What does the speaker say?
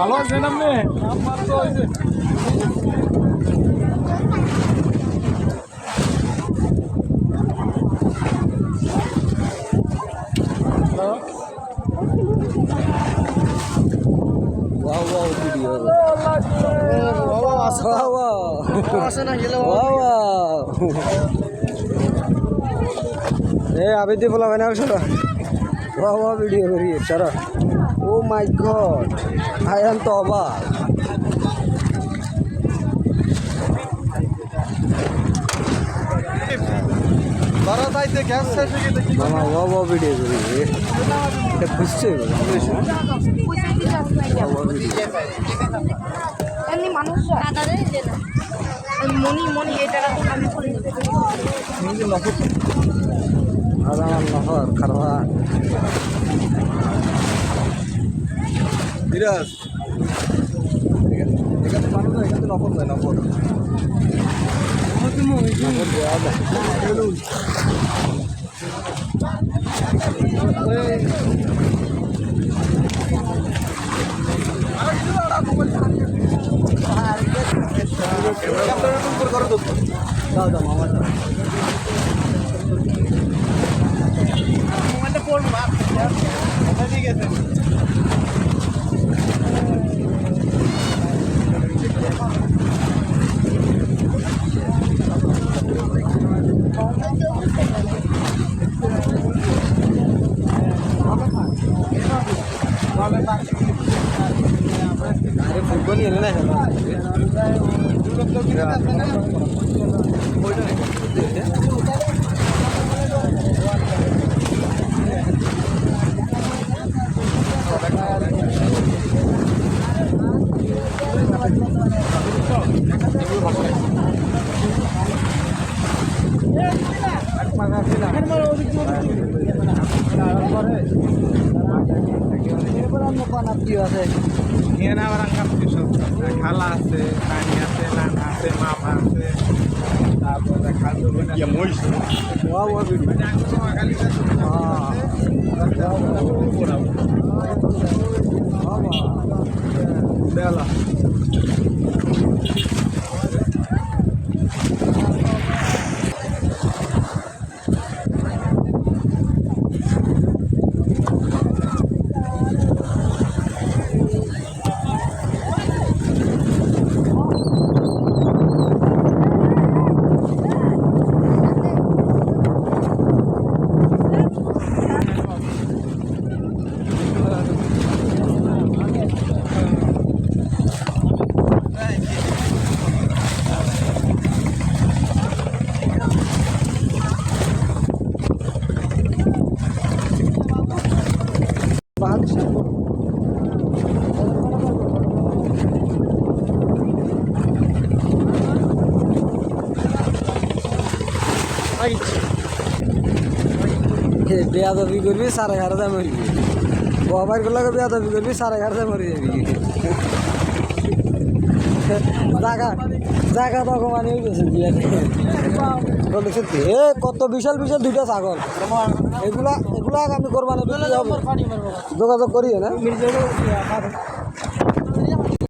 ভালো আছেন আপনি? আমার তো ওই যে अभी तो बोला मैंने चलो वाह वाह वीडियो करी है चलो oh my God I am तो अबाक मामा वाह वाह वीडियो करी है এটা বুঝছে এমনি মানুষ দাদারে যে না মনি মনি এটা আমি করে هذا النهار كروان বিরাজ এখানে পানি না এখানে নফর যায় নফর দাদা মামা ঠিক আছে ফুটবল নিয়ে না খালা আছে পানি আছে নানা আছে মামা আছে তারপরে খালতো বেলা বেয়াদবি করবি 11:30 মরবি বাবার গুলাকে বেয়াদবি করবি 11:30 মরে যাবি জায়গা জায়গা তো মানে হয়ে গেছে কত বিশাল বিশাল দুইটা ছাগল এগুলা আমি কোরবানি যোগাযোগ করি না